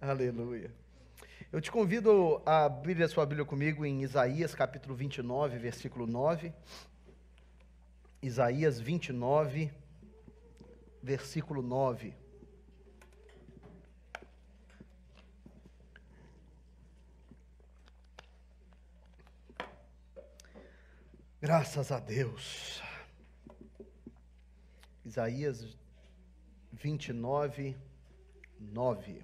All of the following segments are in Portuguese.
Aleluia. Eu te convido a abrir a sua Bíblia comigo em Isaías capítulo 29, versículo 9. Isaías 29, versículo 9. Graças a Deus. Isaías 29, 9.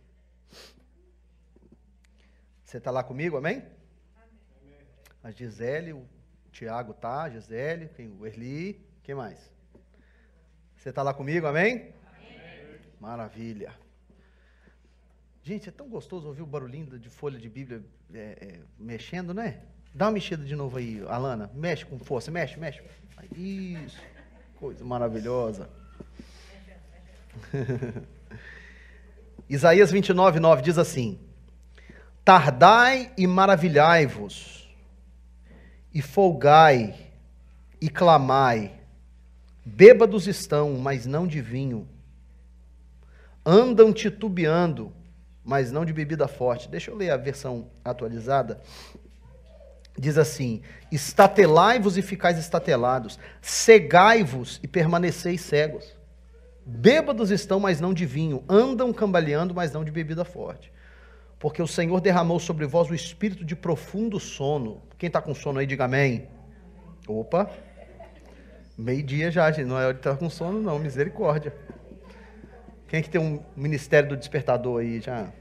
Você está lá comigo, amém? Amém? A Gisele, o Tiago tá, a Gisele, o Erli, quem mais? Você está lá comigo, amém? Amém? Maravilha. Gente, é tão gostoso ouvir o barulhinho de folha de Bíblia mexendo, né? Dá uma mexida de novo aí, Alana, mexe com força, mexe. Isso, coisa maravilhosa. Isaías 29, 9 diz assim: Tardai e maravilhai-vos, e folgai, e clamai, bêbados estão, mas não de vinho, andam titubeando, mas não de bebida forte. Deixa eu ler a versão atualizada. Diz assim: estatelai-vos e ficais estatelados, cegai-vos e permaneceis cegos. Bêbados estão, mas não de vinho, andam cambaleando, mas não de bebida forte. Porque o Senhor derramou sobre vós o espírito de profundo sono. Quem está com sono aí, diga amém. Opa, meio-dia já, gente, não é hora de estar com sono não, misericórdia. Quem é que tem um ministério do despertador aí já?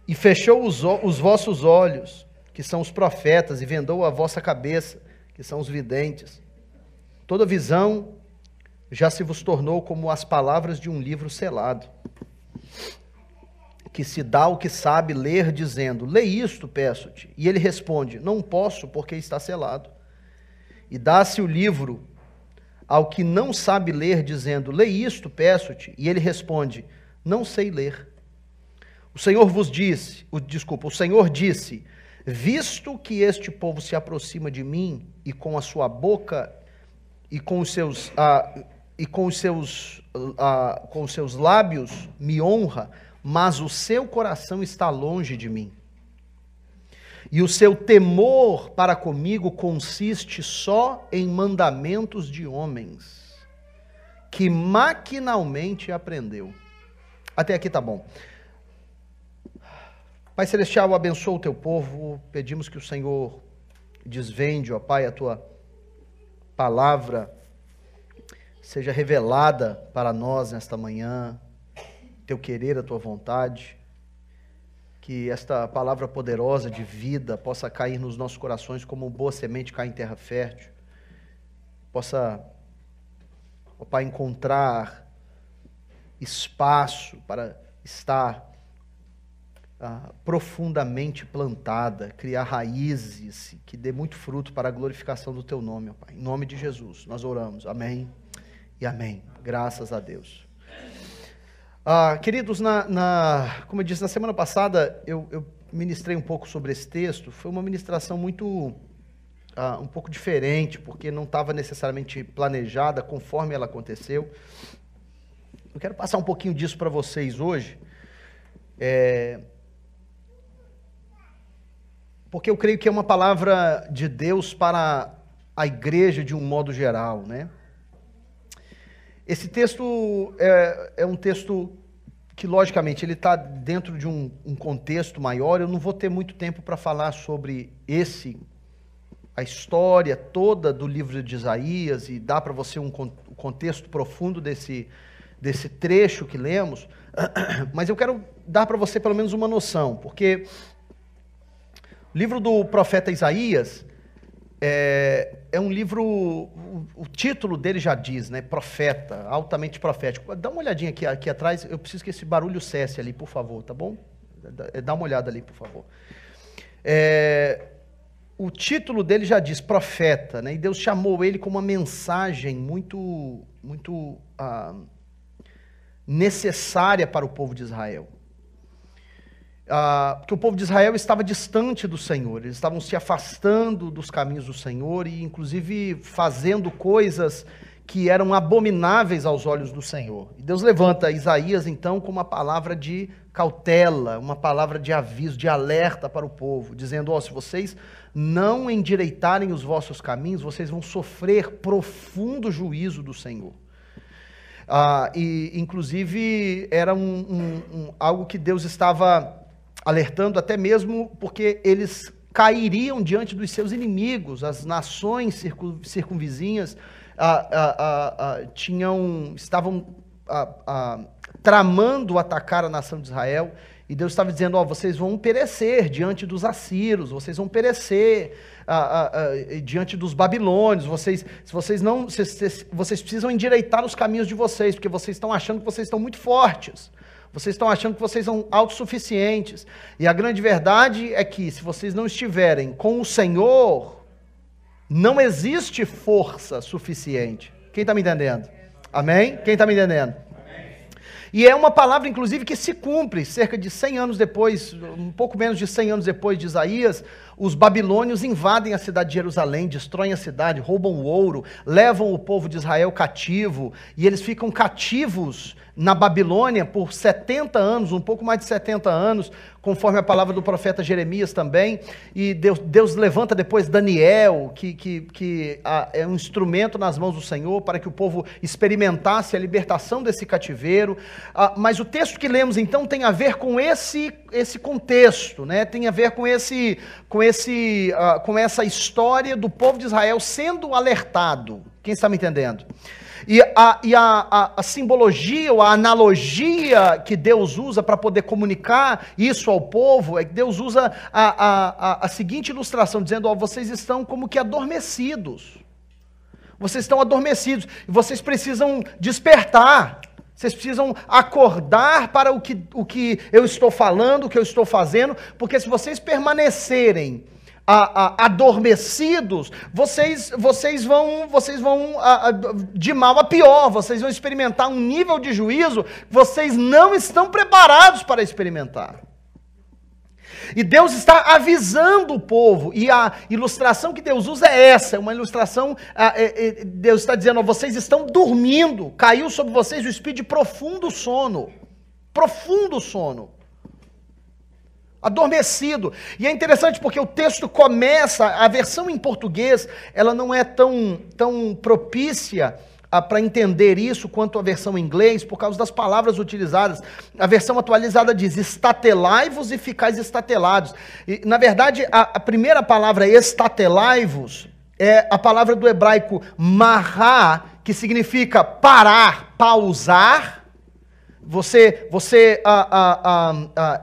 E fechou os vossos olhos, que são os profetas, e vendou a vossa cabeça, que são os videntes. Toda visão já se vos tornou como as palavras de um livro selado, que se dá ao que sabe ler, dizendo: lê isto, peço-te. E ele responde: não posso, porque está selado. E dá-se o livro ao que não sabe ler, dizendo: lê isto, peço-te. E ele responde: não sei ler. O Senhor disse: visto que este povo se aproxima de mim, e com a sua boca e com os seus lábios me honra, mas o seu coração está longe de mim. E o seu temor para comigo consiste só em mandamentos de homens, que maquinalmente aprendeu. Até aqui tá bom. Pai Celestial, abençoa o teu povo, pedimos que o Senhor desvende, ó Pai, a tua palavra seja revelada para nós nesta manhã, teu querer, a tua vontade, que esta palavra poderosa de vida possa cair nos nossos corações como boa semente cai em terra fértil, possa, ó Pai, encontrar espaço para estar profundamente plantada, criar raízes que dê muito fruto para a glorificação do teu nome, ó Pai. Em nome de Jesus, nós oramos. Amém e amém. Graças a Deus. Queridos, como eu disse, na semana passada eu ministrei um pouco sobre esse texto. Foi uma ministração muito, um pouco diferente, porque não estava necessariamente planejada conforme ela aconteceu. Eu quero passar um pouquinho disso para vocês hoje, porque eu creio que é uma palavra de Deus para a igreja de um modo geral, né? Esse texto é um texto que, logicamente, ele está dentro de um contexto maior. Eu não vou ter muito tempo para falar sobre a história toda do livro de Isaías, e dar para você um contexto profundo desse trecho que lemos, mas eu quero dar para você pelo menos uma noção, porque o livro do profeta Isaías é um livro, o título dele já diz, né? Profeta, altamente profético. Dá uma olhadinha aqui atrás, eu preciso que esse barulho cesse ali, por favor, tá bom? Dá uma olhada ali, por favor. O título dele já diz profeta, né? E Deus chamou ele com uma mensagem muito necessária para o povo de Israel. Porque o povo de Israel estava distante do Senhor, eles estavam se afastando dos caminhos do Senhor e inclusive fazendo coisas que eram abomináveis aos olhos do Senhor. E Deus levanta Isaías, então, com uma palavra de cautela, uma palavra de aviso, de alerta para o povo, dizendo, ó, se vocês não endireitarem os vossos caminhos, vocês vão sofrer profundo juízo do Senhor. E, inclusive, era algo que Deus estava alertando, até mesmo porque eles cairiam diante dos seus inimigos. As nações circunvizinhas estavam tramando atacar a nação de Israel, e Deus estava dizendo, ó, vocês vão perecer diante dos assírios, vocês vão perecer diante dos babilônios, vocês precisam endireitar os caminhos de vocês, porque vocês estão achando que vocês estão muito fortes, vocês estão achando que vocês são autossuficientes, e a grande verdade é que se vocês não estiverem com o Senhor, não existe força suficiente. Quem está me entendendo? Amém? Quem está me entendendo? E é uma palavra, inclusive, que se cumpre cerca de 100 anos depois, um pouco menos de 100 anos depois de Isaías. Os babilônios invadem a cidade de Jerusalém, destroem a cidade, roubam o ouro, levam o povo de Israel cativo, e eles ficam cativos na Babilônia por 70 anos, um pouco mais de 70 anos, conforme a palavra do profeta Jeremias também, e Deus levanta depois Daniel, que é um instrumento nas mãos do Senhor, para que o povo experimentasse a libertação desse cativeiro. Mas o texto que lemos então tem a ver com esse contexto, né? Tem a ver com essa história do povo de Israel sendo alertado. Quem está me entendendo? E a simbologia ou a analogia que Deus usa para poder comunicar isso ao povo, é que Deus usa a seguinte ilustração, dizendo, ó, vocês estão como que adormecidos. Vocês estão adormecidos e vocês precisam despertar. Vocês precisam acordar para o que eu estou falando, o que eu estou fazendo, porque se vocês permanecerem adormecidos, vocês vão de mal a pior, vocês vão experimentar um nível de juízo que vocês não estão preparados para experimentar. E Deus está avisando o povo, e a ilustração que Deus usa é essa, é uma ilustração, Deus está dizendo, vocês estão dormindo, caiu sobre vocês o espírito de profundo sono, adormecido. E é interessante porque o texto começa, a versão em português, ela não é tão propícia para entender isso quanto a versão em inglês, por causa das palavras utilizadas. A versão atualizada diz, estatelai-vos e ficais estatelados. E, na verdade, a primeira palavra estatelai-vos é a palavra do hebraico mará, que significa parar, pausar, você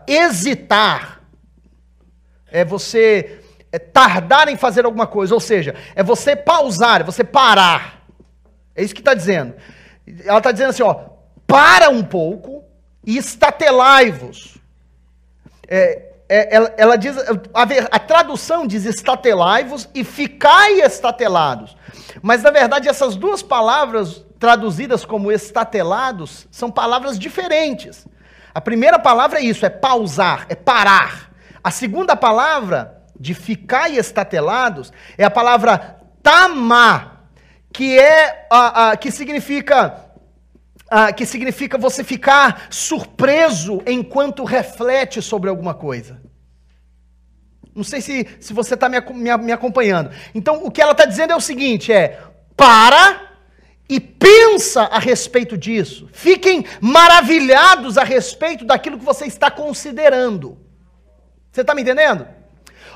hesitar, é você tardar em fazer alguma coisa, ou seja, é você pausar, é você parar. É isso que está dizendo. Ela está dizendo assim, ó, para um pouco e estatelai-vos. Ela diz, a tradução diz estatelai-vos e ficai estatelados. Mas na verdade essas duas palavras traduzidas como estatelados são palavras diferentes. A primeira palavra é isso, é pausar, é parar. A segunda palavra de ficai estatelados é a palavra tamá, que significa você ficar surpreso enquanto reflete sobre alguma coisa. Não sei se você está me acompanhando. Então, o que ela está dizendo é o seguinte, para e pensa a respeito disso. Fiquem maravilhados a respeito daquilo que você está considerando. Você está me entendendo?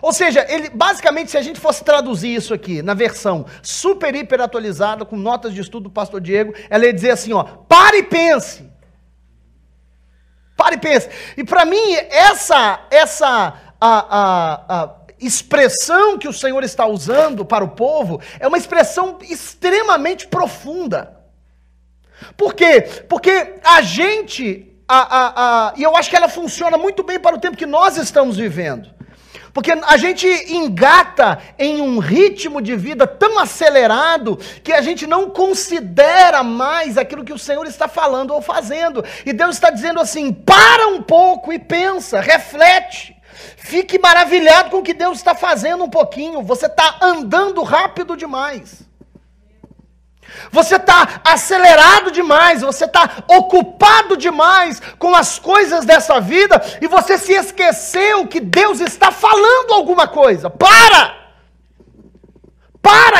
Ou seja, basicamente, se a gente fosse traduzir isso aqui na versão super, hiper atualizada, com notas de estudo do pastor Diego, ela ia dizer assim, ó, pare e pense. Pare e pense. E para mim, essa expressão que o Senhor está usando para o povo é uma expressão extremamente profunda. Por quê? Porque a gente, e eu acho que ela funciona muito bem para o tempo que nós estamos vivendo. Porque a gente engata em um ritmo de vida tão acelerado que a gente não considera mais aquilo que o Senhor está falando ou fazendo. E Deus está dizendo assim, para um pouco e pensa, reflete. Fique maravilhado com o que Deus está fazendo um pouquinho. Você está andando rápido demais. Você está acelerado demais, você está ocupado demais com as coisas dessa vida e você se esqueceu que Deus está falando alguma coisa. Para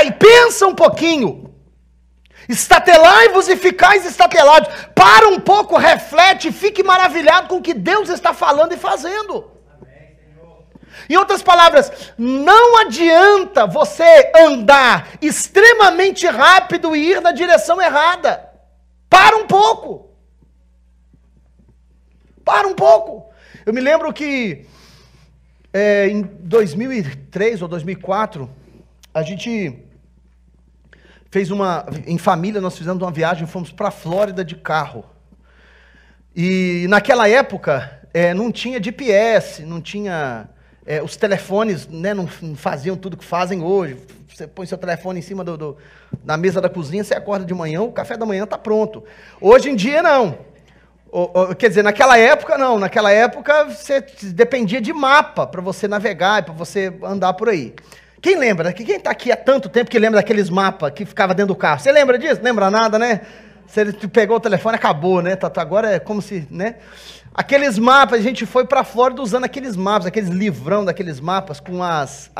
e pensa um pouquinho. Estatelai-vos e ficais estatelados. Para um pouco, reflete e fique maravilhado com o que Deus está falando e fazendo. Em outras palavras, não adianta você andar extremamente rápido e ir na direção errada. Para um pouco. Para um pouco. Eu me lembro que em 2003 ou 2004, a gente fez em família, nós fizemos uma viagem, fomos para a Flórida de carro. E naquela época, não tinha GPS, não tinha... os telefones, né, não faziam tudo que fazem hoje. Você põe seu telefone em cima na mesa da cozinha, você acorda de manhã, o café da manhã está pronto. Hoje em dia, não. Quer dizer, naquela época, não. Naquela época, você dependia de mapa para você navegar, para você andar por aí. Quem lembra? Quem está aqui há tanto tempo que lembra daqueles mapas que ficava dentro do carro? Você lembra disso? Lembra nada, né? Você pegou o telefone, acabou, né? Agora é como se, né? Aqueles mapas, a gente foi para a Flórida usando aqueles mapas, aqueles livrão daqueles mapas com as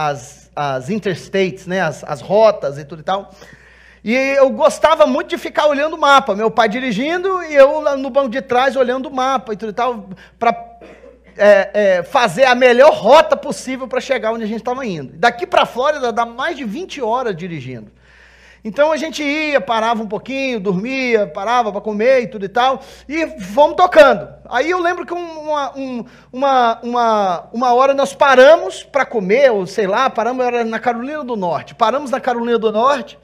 interstates, né? As rotas e tudo e tal. E eu gostava muito de ficar olhando o mapa. Meu pai dirigindo e eu lá no banco de trás olhando o mapa e tudo e tal, para fazer a melhor rota possível para chegar onde a gente estava indo. Daqui para a Flórida dá mais de 20 horas dirigindo. Então a gente ia, parava um pouquinho, dormia, parava para comer e tudo e tal, e fomos tocando. Aí eu lembro que uma hora nós paramos para comer, ou sei lá, era na Carolina do Norte. Paramos na Carolina do Norte,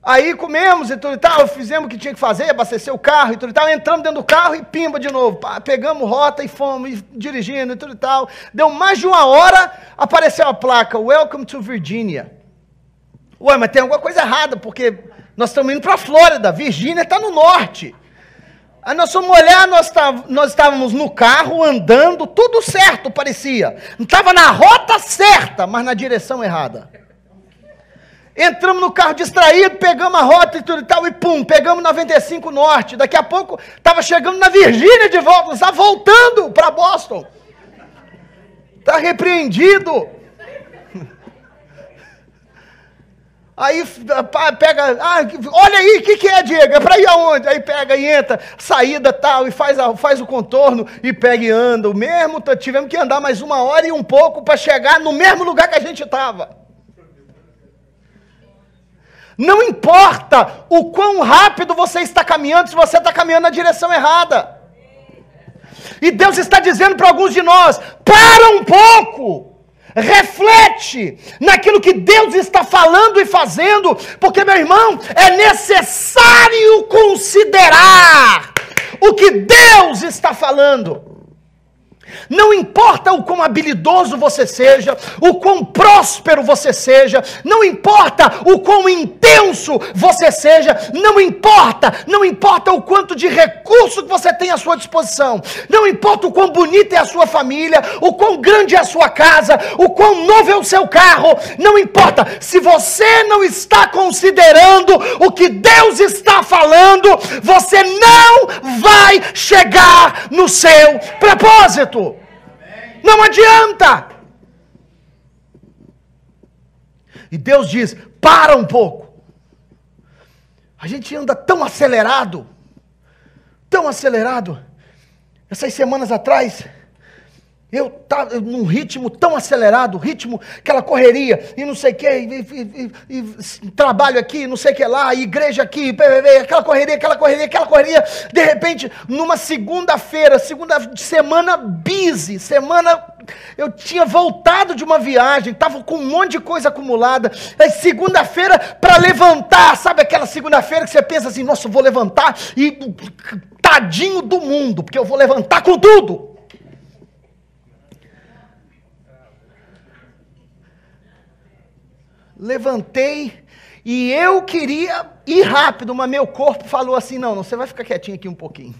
aí comemos e tudo e tal, fizemos o que tinha que fazer, abastecer o carro e tudo e tal, entramos dentro do carro e pimba de novo. Pegamos rota e fomos dirigindo e tudo e tal. Deu mais de uma hora, apareceu a placa, Welcome to Virginia. Ué, mas tem alguma coisa errada, porque nós estamos indo para a Flórida, Virgínia está no norte. Aí nós fomos olhar, nós estávamos no carro, andando, tudo certo parecia. Não estava na rota certa, mas na direção errada. Entramos no carro distraído, pegamos a rota e tudo e tal, e pum, pegamos 95 norte. Daqui a pouco, estava chegando na Virgínia de volta, estava voltando para Boston. Está repreendido. Aí pega, olha aí, o que é, Diego? É para ir aonde? Aí pega e entra, saída tal, e faz o contorno, e pega e anda. O mesmo, tivemos que andar mais uma hora e um pouco para chegar no mesmo lugar que a gente estava. Não importa o quão rápido você está caminhando, se você está caminhando na direção errada. E Deus está dizendo para alguns de nós, para um pouco. Reflete naquilo que Deus está falando e fazendo, porque, meu irmão, é necessário considerar o que Deus está falando. Não importa o quão habilidoso você seja, o quão próspero você seja, não importa o quão intenso você seja, não importa o quanto de recurso que você tem à sua disposição, não importa o quão bonita é a sua família, o quão grande é a sua casa, o quão novo é o seu carro, não importa, se você não está considerando o que Deus está falando, você não vai chegar no seu propósito. Não adianta. E Deus diz, para um pouco. A gente anda tão acelerado. Essas semanas atrás, eu estava num ritmo tão acelerado, aquela correria, e não sei o que, e trabalho aqui, não sei o que lá, igreja aqui, aquela correria, de repente, numa segunda semana busy, eu tinha voltado de uma viagem, estava com um monte de coisa acumulada, aí segunda-feira, para levantar, sabe aquela segunda-feira que você pensa assim, nossa, eu vou levantar, e tadinho do mundo, porque eu vou levantar com tudo. Levantei e eu queria ir rápido, mas meu corpo falou assim, não, você vai ficar quietinho aqui um pouquinho.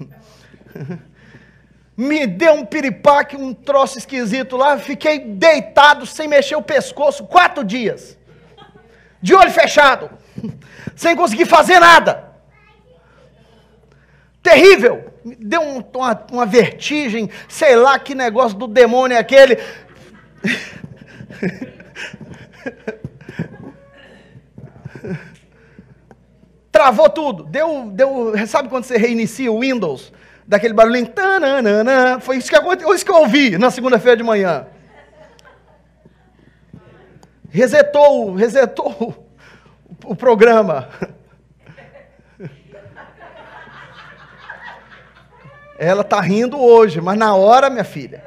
Me deu um piripaque, um troço esquisito lá, fiquei deitado sem mexer o pescoço 4 dias, de olho fechado. sem conseguir fazer nada. Terrível. Me deu uma vertigem, sei lá que negócio do demônio é aquele. Travou tudo. Sabe quando você reinicia o Windows? Daquele barulhinho. Tananana, foi isso que aconteceu, isso que eu ouvi na segunda-feira de manhã. Resetou o programa. Ela está rindo hoje, mas na hora, minha filha.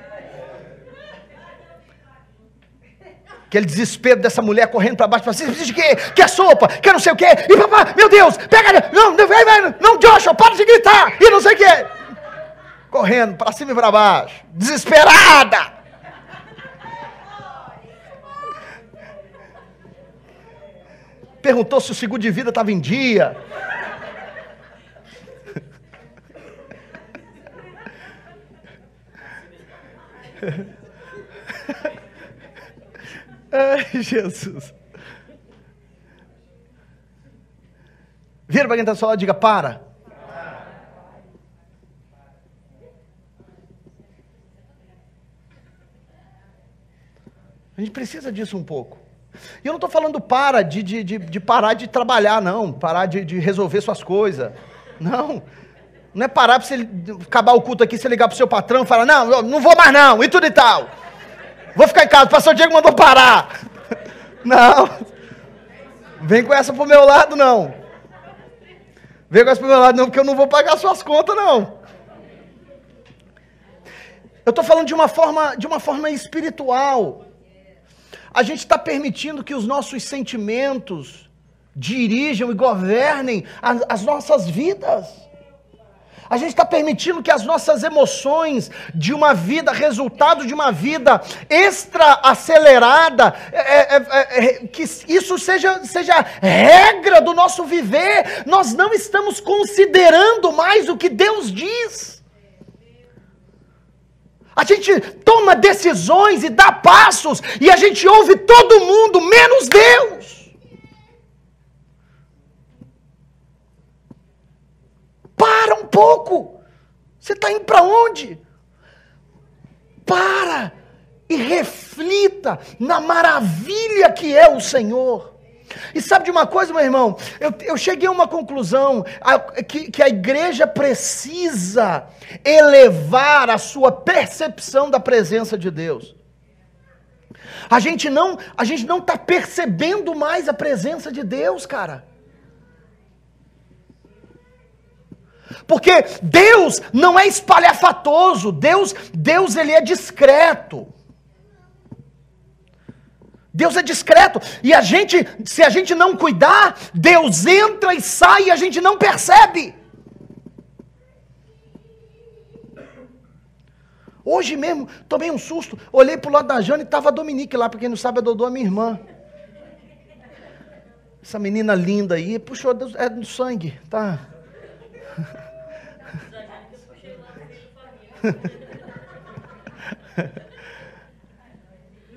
Aquele desespero dessa mulher correndo para baixo, você precisa de quê? Quer sopa? Quer não sei o quê? E papai, meu Deus, pega, não, Joshua, para de gritar, e não sei o quê. Correndo para cima e para baixo, desesperada. Perguntou se o seguro de vida estava em dia. Ai, Jesus. Vira para quem está do seu lado e diga: para. A gente precisa disso um pouco. E eu não estou falando para de parar de trabalhar, não. Parar de resolver suas coisas. Não. Não é parar para você acabar o culto aqui, você ligar para o seu patrão e falar: não vou mais não, e tudo e tal. Vou ficar em casa, o pastor Diego mandou parar. Não. Vem com essa pro meu lado, não. Vem com essa pro meu lado, não, porque eu não vou pagar suas contas, não. Eu estou falando de uma forma espiritual. A gente está permitindo que os nossos sentimentos dirijam e governem as nossas vidas. A gente está permitindo que as nossas emoções de uma vida, resultado de uma vida extra acelerada, que isso seja regra do nosso viver. Nós não estamos considerando mais o que Deus diz. A gente toma decisões e dá passos, e a gente ouve todo mundo, menos Deus. Para um pouco. Você está indo para onde? Para e reflita na maravilha que é o Senhor. E sabe de uma coisa, meu irmão? Eu cheguei a uma conclusão, que a igreja precisa elevar a sua percepção da presença de Deus. A gente não está percebendo mais a presença de Deus, cara. Porque Deus não é espalhafatoso, Deus ele é discreto. Deus é discreto, e se a gente não cuidar, Deus entra e sai e a gente não percebe. Hoje mesmo, tomei um susto, olhei para o lado da Jane e estava a Dominique lá, para quem não sabe, a Dodô é minha irmã. Essa menina linda aí, puxou, é do sangue, tá?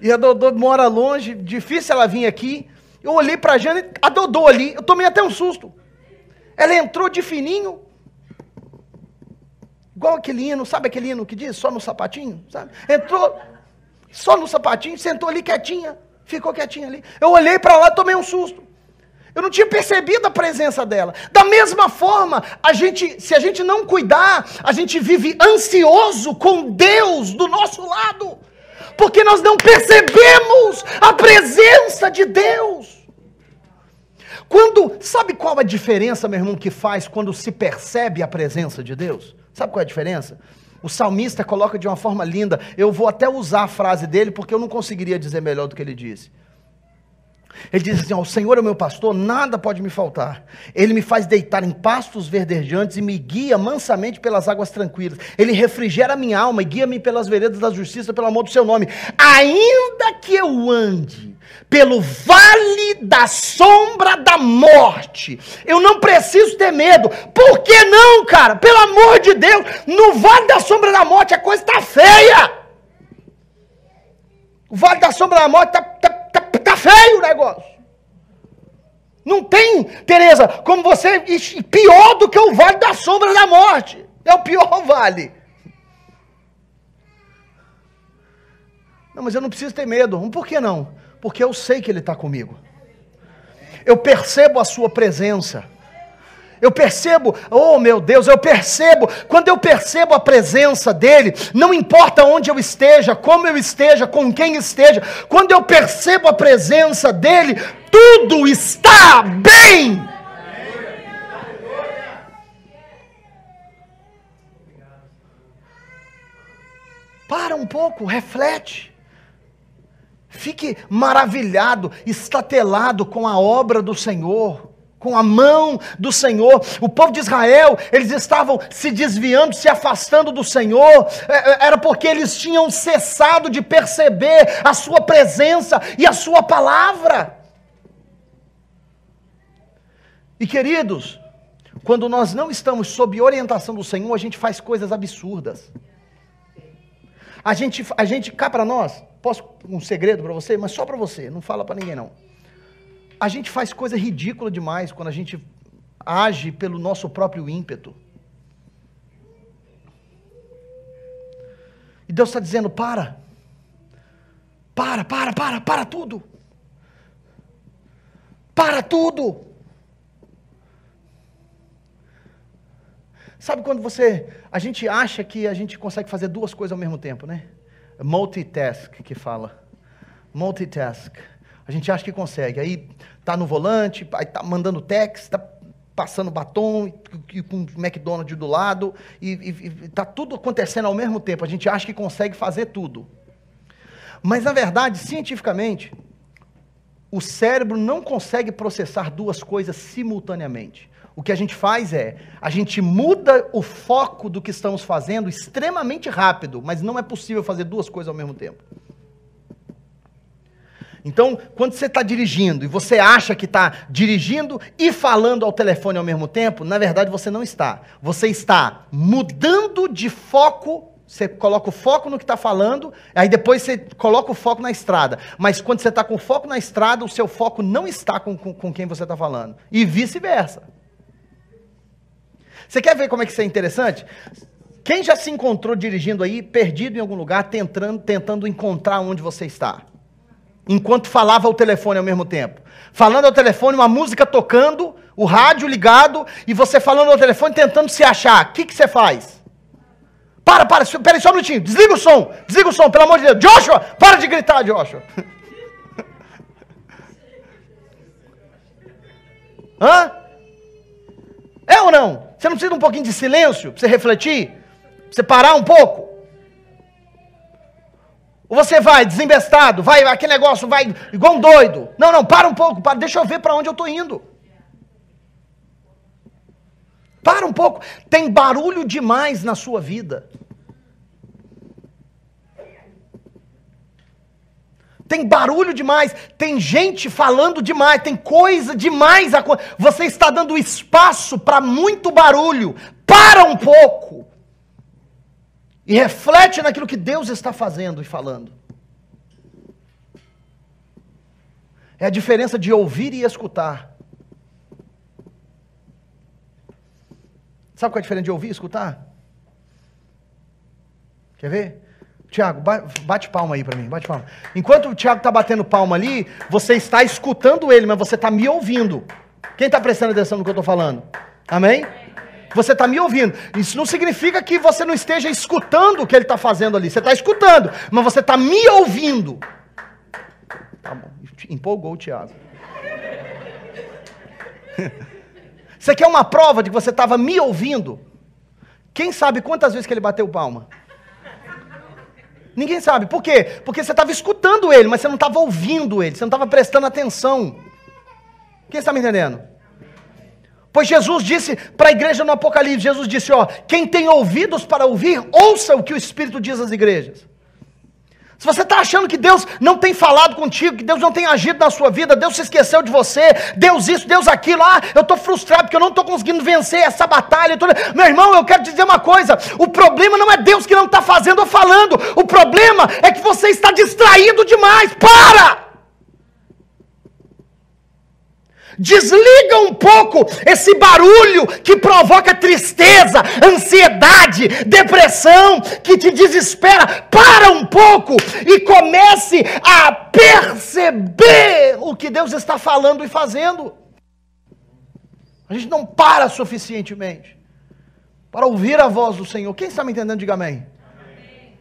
E a Dodô mora longe, difícil ela vir aqui. Eu olhei para a Jane, a Dodô ali, eu tomei até um susto. Ela entrou de fininho, igual aquele hino, sabe aquele hino que diz só no sapatinho? Sabe? Entrou só no sapatinho, sentou ali quietinha, ficou quietinha ali. Eu olhei para lá e tomei um susto. Eu não tinha percebido a presença dela. Da mesma forma, se a gente não cuidar, a gente vive ansioso com Deus do nosso lado. Porque nós não percebemos a presença de Deus. Sabe qual a diferença, meu irmão, que faz quando se percebe a presença de Deus? Sabe qual é a diferença? O salmista coloca de uma forma linda. Eu vou até usar a frase dele, porque eu não conseguiria dizer melhor do que ele disse. Ele diz assim: o Senhor é o meu pastor, nada pode me faltar. Ele me faz deitar em pastos verdejantes e me guia mansamente pelas águas tranquilas. Ele refrigera a minha alma e guia-me pelas veredas da justiça, pelo amor do seu nome. Ainda que eu ande pelo vale da sombra da morte, eu não preciso ter medo. Por que não, cara? Pelo amor de Deus, no vale da sombra da morte a coisa está feia. O vale da sombra da morte está feio o negócio. Não tem, Tereza, como você, pior do que o vale da sombra da morte. É o pior vale. Não, mas eu não preciso ter medo. Por que não? Porque eu sei que Ele está comigo. Eu percebo a sua presença. Eu percebo, oh meu Deus, eu percebo, quando eu percebo a presença dEle, não importa onde eu esteja, como eu esteja, com quem esteja, quando eu percebo a presença dEle, tudo está bem. Para um pouco, reflete. Fique maravilhado, estatelado com a obra do Senhor, com a mão do Senhor. O povo de Israel, eles estavam se desviando, se afastando do Senhor, era porque eles tinham cessado de perceber a sua presença e a sua palavra. E queridos, quando nós não estamos sob orientação do Senhor, a gente faz coisas absurdas. A gente cá para nós, posso um segredo para você, mas só para você, não fala para ninguém não. A gente faz coisa ridícula demais quando a gente age pelo nosso próprio ímpeto. E Deus está dizendo, para tudo. Para tudo. Sabe quando a gente acha que a gente consegue fazer duas coisas ao mesmo tempo, né? Multitask que fala. Multitask. A gente acha que consegue. Aí tá no volante, aí tá mandando text, tá passando batom, e com o McDonald's do lado, e tá tudo acontecendo ao mesmo tempo. A gente acha que consegue fazer tudo. Mas na verdade, cientificamente, o cérebro não consegue processar duas coisas simultaneamente. O que a gente faz a gente muda o foco do que estamos fazendo extremamente rápido, mas não é possível fazer duas coisas ao mesmo tempo. Então, quando você está dirigindo e você acha que está dirigindo e falando ao telefone ao mesmo tempo, na verdade você não está. Você está mudando de foco, você coloca o foco no que está falando, aí depois você coloca o foco na estrada. Mas quando você está com o foco na estrada, o seu foco não está com quem você está falando. E vice-versa. Você quer ver como é que isso é interessante? Quem já se encontrou dirigindo aí, perdido em algum lugar, tentando encontrar onde você está? Enquanto falava ao telefone ao mesmo tempo. Falando ao telefone, uma música tocando, o rádio ligado, e você falando ao telefone, tentando se achar. O que você faz? Espera aí só um minutinho, desliga o som, pelo amor de Deus. Joshua, para de gritar, Joshua. Hã? É ou não? Você não precisa de um pouquinho de silêncio, para você refletir? Para você parar um pouco? Ou você vai desembestado, vai aquele negócio, vai igual um doido. Não, para um pouco, deixa eu ver para onde eu estou indo. Para um pouco. Tem barulho demais na sua vida. Tem barulho demais, tem gente falando demais, tem coisa demais. Você está dando espaço para muito barulho. Para um pouco. E reflete naquilo que Deus está fazendo e falando. É a diferença de ouvir e escutar. Sabe qual é a diferença de ouvir e escutar? Quer ver? Tiago, bate palma aí para mim, bate palma. Enquanto o Tiago está batendo palma ali, você está escutando ele, mas você está me ouvindo. Quem está prestando atenção no que eu estou falando? Amém? Você está me ouvindo. Isso não significa que você não esteja escutando o que ele está fazendo ali. Você está escutando, mas você está me ouvindo. Tá bom, empolgou o Tiago. Você quer uma prova de que você estava me ouvindo? Quem sabe quantas vezes que ele bateu palma? Ninguém sabe. Por quê? Porque você estava escutando ele, mas você não estava ouvindo ele, você não estava prestando atenção. Quem está me entendendo? Pois Jesus disse para a igreja no Apocalipse, Jesus disse, quem tem ouvidos para ouvir, ouça o que o Espírito diz às igrejas. Se você está achando que Deus não tem falado contigo, que Deus não tem agido na sua vida, Deus se esqueceu de você, Deus isso, Deus aquilo, eu estou frustrado porque eu não estou conseguindo vencer essa batalha. Meu irmão, eu quero te dizer uma coisa, o problema não é Deus que não está fazendo ou falando, o problema é que você está distraído demais. Para! Desliga um pouco esse barulho que provoca tristeza, ansiedade, depressão, que te desespera. Para um pouco e comece a perceber o que Deus está falando e fazendo. A gente não para suficientemente para ouvir a voz do Senhor. Quem está me entendendo, diga amém. Amém.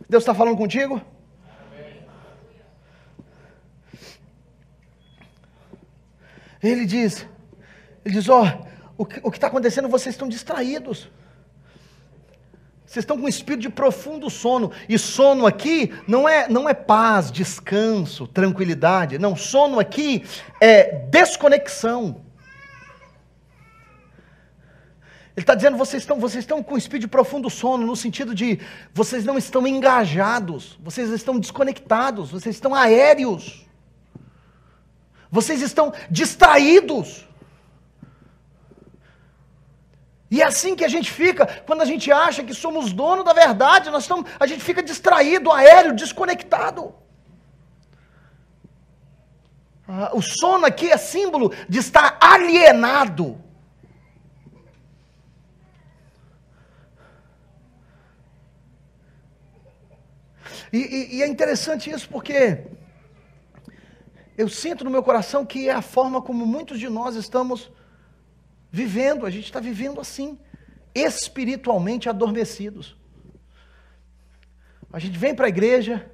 Deus está falando contigo? Amém. Ele diz, o que está acontecendo, vocês estão distraídos. Vocês estão com um espírito de profundo sono. E sono aqui não é paz, descanso, tranquilidade. Não, sono aqui é desconexão. Ele está dizendo, vocês estão com um espírito de profundo sono, no sentido de, vocês não estão engajados, vocês estão desconectados, vocês estão aéreos, vocês estão distraídos. E é assim que a gente fica, quando a gente acha que somos dono da verdade, a gente fica distraído, aéreo, desconectado. O sono aqui é símbolo de estar alienado. E é interessante isso porque eu sinto no meu coração que é a forma como muitos de nós estamos vivendo. A gente está vivendo assim, espiritualmente adormecidos. A gente vem para a igreja,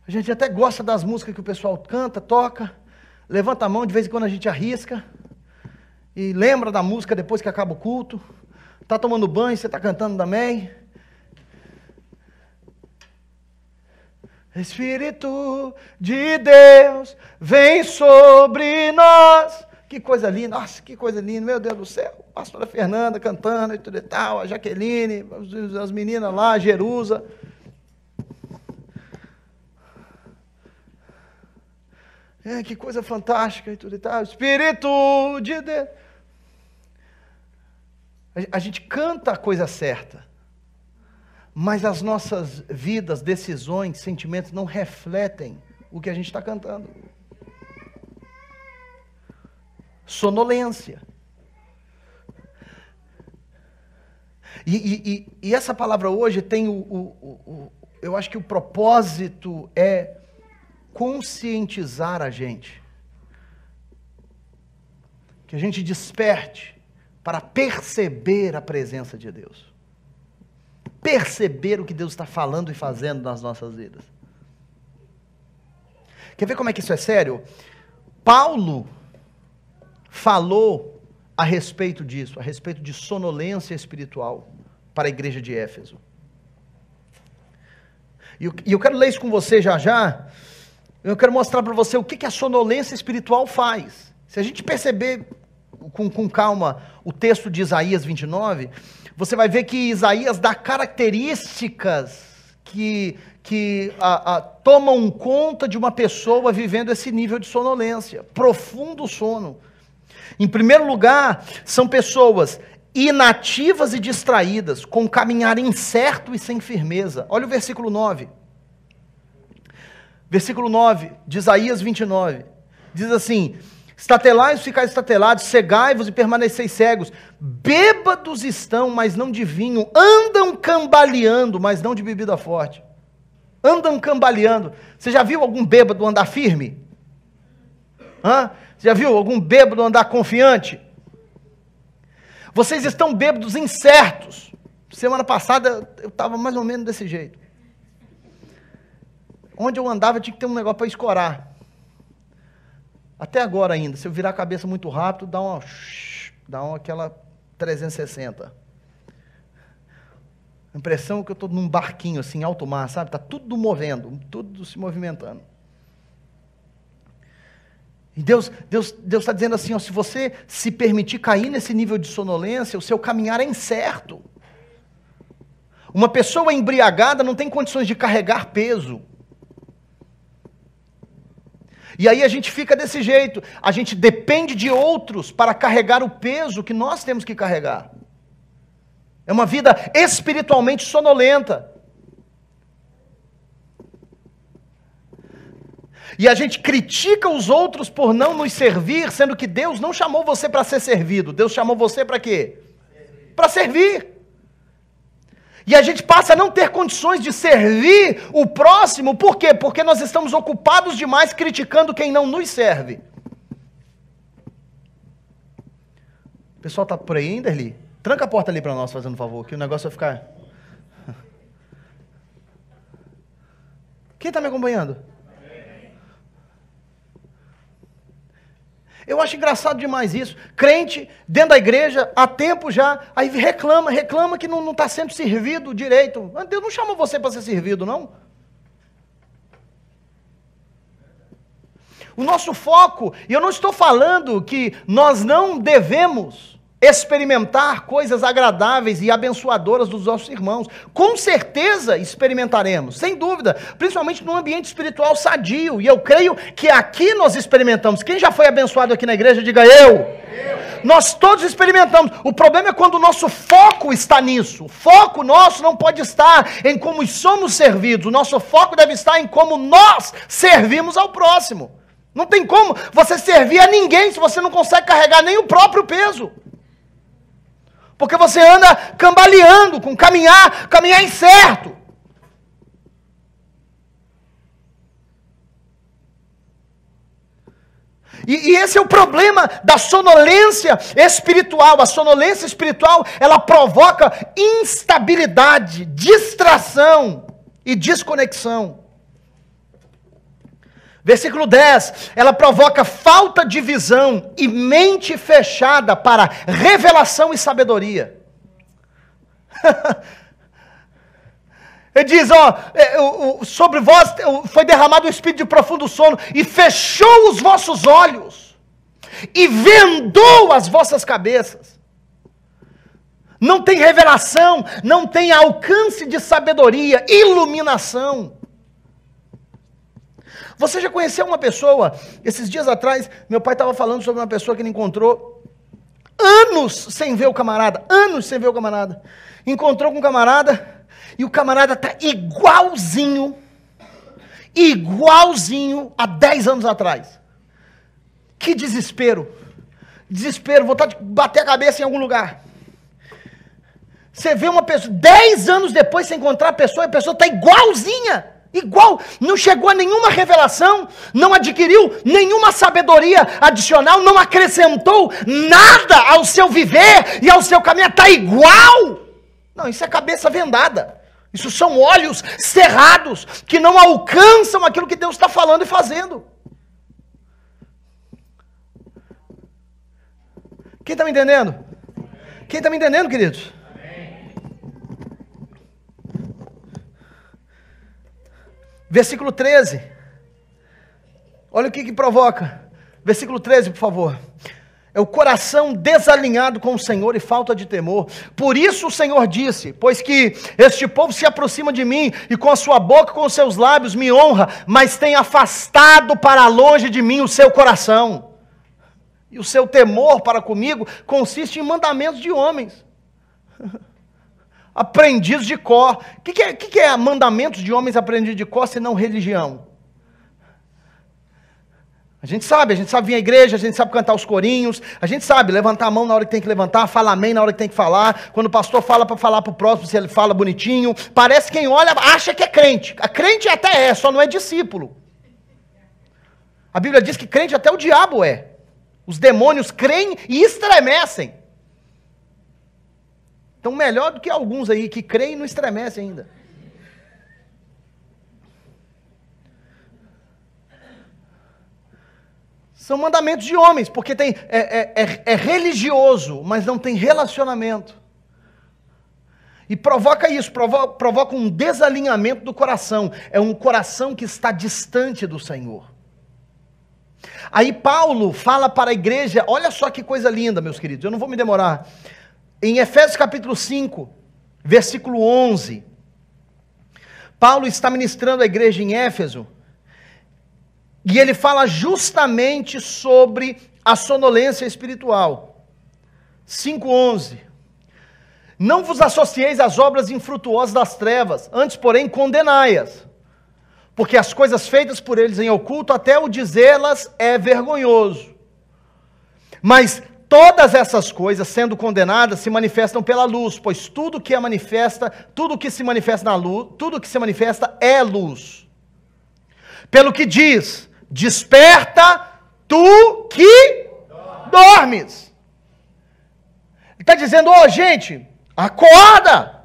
a gente até gosta das músicas que o pessoal canta, toca, levanta a mão, de vez em quando a gente arrisca, e lembra da música depois que acaba o culto, está tomando banho, você está cantando também. Espírito de Deus, vem sobre nós. Que coisa linda, nossa, que coisa linda, meu Deus do céu. A pastora Fernanda cantando e tudo e tal, a Jaqueline, as meninas lá, a Jerusa. Que coisa fantástica e tudo e tal. Espírito de Deus. A gente canta a coisa certa. Mas as nossas vidas, decisões, sentimentos não refletem o que a gente está cantando. Sonolência. E essa palavra hoje tem eu acho que o propósito é conscientizar a gente. Que a gente desperte para perceber a presença de Deus. Perceber o que Deus está falando e fazendo nas nossas vidas. Quer ver como é que isso é sério? Paulo falou a respeito disso, a respeito de sonolência espiritual para a igreja de Éfeso. E eu quero ler isso com você já já. Eu quero mostrar para você o que a sonolência espiritual faz. Se a gente perceber com calma o texto de Isaías 29... você vai ver que Isaías dá características que tomam conta de uma pessoa vivendo esse nível de sonolência, profundo sono. Em primeiro lugar, são pessoas inativas e distraídas, com caminhar incerto e sem firmeza. Olha o versículo 9. Versículo 9 de Isaías 29. Diz assim: estatelai-vos, ficai estatelados, cegai-vos e permaneceis cegos, bêbados estão, mas não de vinho, andam cambaleando, mas não de bebida forte. Andam cambaleando. Você já viu algum bêbado andar firme? Você já viu algum bêbado andar confiante? Vocês estão bêbados incertos. Semana passada eu estava mais ou menos desse jeito. Onde eu andava tinha que ter um negócio para escorar. Até agora ainda, se eu virar a cabeça muito rápido, dá aquela 360. A impressão é que eu estou num barquinho assim, alto mar, sabe? Está tudo movendo, tudo se movimentando. E Deus está dizendo assim, ó, se você se permitir cair nesse nível de sonolência, o seu caminhar é incerto. Uma pessoa embriagada não tem condições de carregar peso. E aí a gente fica desse jeito, a gente depende de outros para carregar o peso que nós temos que carregar. É uma vida espiritualmente sonolenta. E a gente critica os outros por não nos servir, sendo que Deus não chamou você para ser servido. Deus chamou você para quê? Para servir. E a gente passa a não ter condições de servir o próximo. Por quê? Porque nós estamos ocupados demais criticando quem não nos serve. O pessoal está por aí ainda, Erli? Tranca a porta ali para nós, fazendo um favor, que o negócio vai ficar... Quem está me acompanhando? Eu acho engraçado demais isso. Crente, dentro da igreja, há tempo já, aí reclama que não está sendo servido direito. Deus não chamou você para ser servido, não? O nosso foco, e eu não estou falando que nós não devemos experimentar coisas agradáveis e abençoadoras dos nossos irmãos. Com certeza experimentaremos, sem dúvida, principalmente num ambiente espiritual sadio, e eu creio que aqui nós experimentamos. Quem já foi abençoado aqui na igreja, diga eu. Nós todos experimentamos. O problema é quando o nosso foco está nisso. O foco nosso não pode estar em como somos servidos, o nosso foco deve estar em como nós servimos ao próximo. Não tem como você servir a ninguém se você não consegue carregar nem o próprio peso. Porque você anda cambaleando com caminhar incerto. E esse é o problema da sonolência espiritual. A sonolência espiritual, ela provoca instabilidade, distração e desconexão. Versículo 10, ela provoca falta de visão e mente fechada para revelação e sabedoria. Ele diz, sobre vós foi derramado o espírito de profundo sono e fechou os vossos olhos e vendou as vossas cabeças. Não tem revelação, não tem alcance de sabedoria, iluminação. Você já conheceu uma pessoa, esses dias atrás, meu pai estava falando sobre uma pessoa que ele encontrou anos sem ver o camarada, encontrou com o camarada, e o camarada está igualzinho há 10 anos atrás. Que desespero, vontade de bater a cabeça em algum lugar. Você vê uma pessoa, 10 anos depois você encontrar a pessoa, e a pessoa está igualzinha. Igual, não chegou a nenhuma revelação, não adquiriu nenhuma sabedoria adicional, não acrescentou nada ao seu viver e ao seu caminho, está igual. Não, isso é cabeça vendada, isso são olhos cerrados, que não alcançam aquilo que Deus está falando e fazendo. Quem está me entendendo? Quem está me entendendo, queridos? Versículo 13, olha o que provoca, versículo 13, por favor, é o coração desalinhado com o Senhor e falta de temor. Por isso o Senhor disse, pois que este povo se aproxima de mim, e com a sua boca, com os seus lábios me honra, mas tem afastado para longe de mim o seu coração, e o seu temor para comigo consiste em mandamentos de homens, aprendidos de cor. O que é mandamentos de homens aprendidos de cor, senão religião? A gente sabe vir à igreja, a gente sabe cantar os corinhos, a gente sabe levantar a mão na hora que tem que levantar, falar amém na hora que tem que falar, quando o pastor fala para falar para o próximo, se ele fala bonitinho, parece quem olha, acha que é crente. A crente até é, só não é discípulo. A Bíblia diz que crente até o diabo é. Os demônios creem e estremecem. Então, melhor do que alguns aí que creem e não estremecem ainda. São mandamentos de homens, porque é religioso, mas não tem relacionamento. E provoca isso, provoca um desalinhamento do coração. É um coração que está distante do Senhor. Aí Paulo fala para a igreja, olha só que coisa linda, meus queridos, eu não vou me demorar. Em Efésios capítulo 5, versículo 11, Paulo está ministrando a igreja em Éfeso, e ele fala justamente sobre a sonolência espiritual. 5:11. Não vos associeis às obras infrutuosas das trevas, antes, porém, condenai-as. Porque as coisas feitas por eles em oculto, até o dizê-las é vergonhoso. Mas todas essas coisas, sendo condenadas, se manifestam pela luz, pois tudo que se manifesta na luz, tudo que se manifesta é luz. Pelo que diz: desperta, tu que dormes. Ele está dizendo: gente, acorda!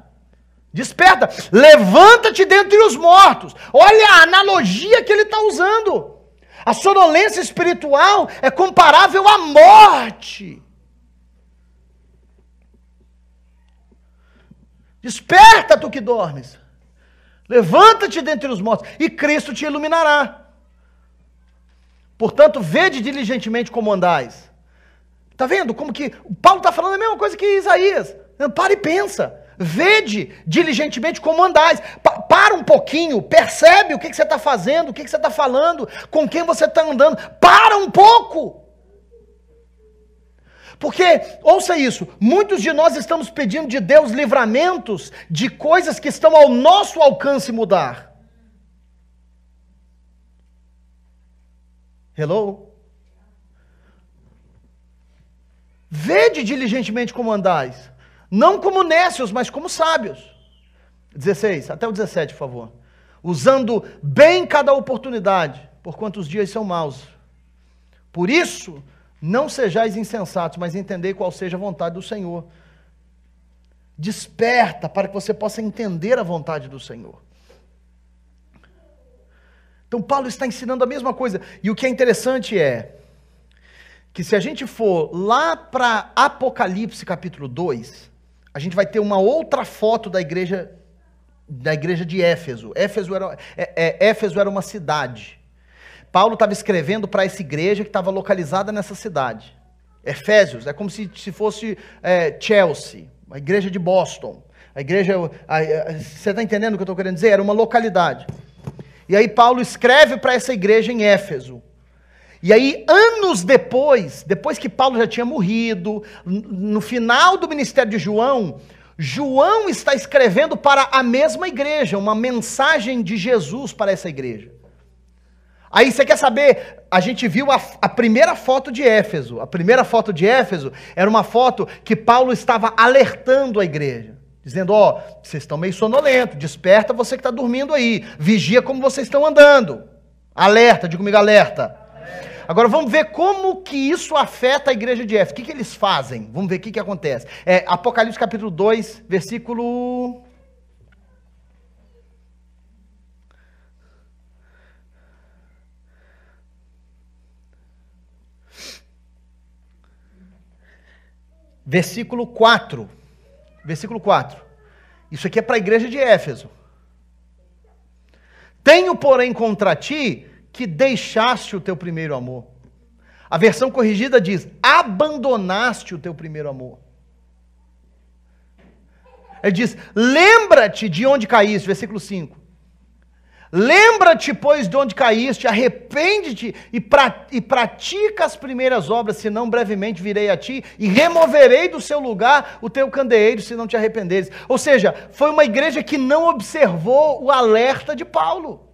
Desperta, levanta-te dentre os mortos. Olha a analogia que ele está usando. A sonolência espiritual é comparável à morte. Desperta, tu que dormes. Levanta-te dentre os mortos, e Cristo te iluminará. Portanto, vede diligentemente como andais. Está vendo como que o Paulo está falando a mesma coisa que Isaías? Para e pensa. Vede diligentemente como andais. Para um pouquinho, percebe o que você está fazendo, o que você está falando, com quem você está andando. Para um pouco. Porque, ouça isso, muitos de nós estamos pedindo de Deus livramentos de coisas que estão ao nosso alcance mudar. Hello? Vede diligentemente como andais. Não como nécios, mas como sábios. 16, até o 17, por favor. Usando bem cada oportunidade, porquanto os dias são maus. Por isso, não sejais insensatos, mas entendei qual seja a vontade do Senhor. Desperta para que você possa entender a vontade do Senhor. Então Paulo está ensinando a mesma coisa. E o que é interessante é que se a gente for lá para Apocalipse capítulo 2, a gente vai ter uma outra foto da igreja de Éfeso. Éfeso era uma cidade. Paulo estava escrevendo para essa igreja que estava localizada nessa cidade. Efésios, é como se fosse Chelsea, a igreja de Boston. Você está entendendo o que eu estou querendo dizer? Era uma localidade. E aí Paulo escreve para essa igreja em Éfeso. E aí, anos depois que Paulo já tinha morrido, no final do ministério de João, João está escrevendo para a mesma igreja, uma mensagem de Jesus para essa igreja. Aí você quer saber, a gente viu a primeira foto de Éfeso. A primeira foto de Éfeso era uma foto que Paulo estava alertando a igreja. Dizendo, vocês estão meio sonolentos, desperta você que está dormindo aí, vigia como vocês estão andando. Alerta, diga comigo, alerta. Agora vamos ver como que isso afeta a igreja de Éfeso. O que eles fazem? Vamos ver o que acontece. Apocalipse capítulo 2, versículo... Versículo 4. Versículo 4. Isso aqui é para a igreja de Éfeso. Tenho, porém, contra ti que deixaste o teu primeiro amor. A versão corrigida diz, abandonaste o teu primeiro amor. Ele diz, lembra-te de onde caíste, versículo 5. Lembra-te, pois, de onde caíste, arrepende-te e pratica as primeiras obras, senão brevemente virei a ti e removerei do seu lugar o teu candeeiro, se não te arrependeres. Ou seja, foi uma igreja que não observou o alerta de Paulo.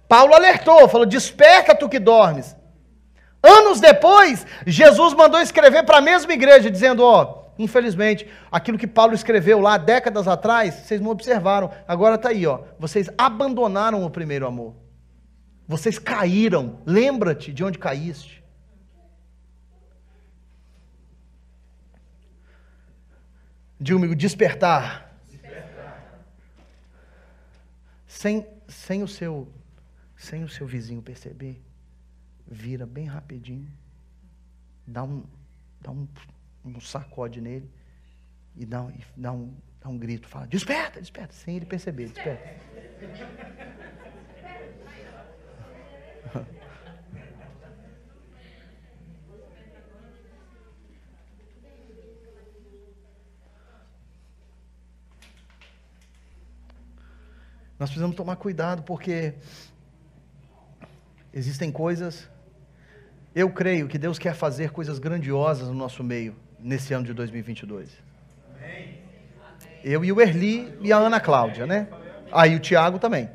Paulo alertou, falou, desperta tu que dormes. Anos depois, Jesus mandou escrever para a mesma igreja, dizendo, infelizmente, aquilo que Paulo escreveu lá décadas atrás, vocês não observaram, agora está aí, vocês abandonaram o primeiro amor. Vocês caíram, lembra-te de onde caíste. Diga comigo, despertar. Sem o seu vizinho perceber, vira bem rapidinho, dá um sacode nele e dá um grito, fala, desperta, desperta, sem ele perceber, desperta. Nós precisamos tomar cuidado porque existem coisas, eu creio que Deus quer fazer coisas grandiosas no nosso meio, nesse ano de 2022. Amém. Eu e o Erli e a Ana Cláudia, né? Aí o Tiago também.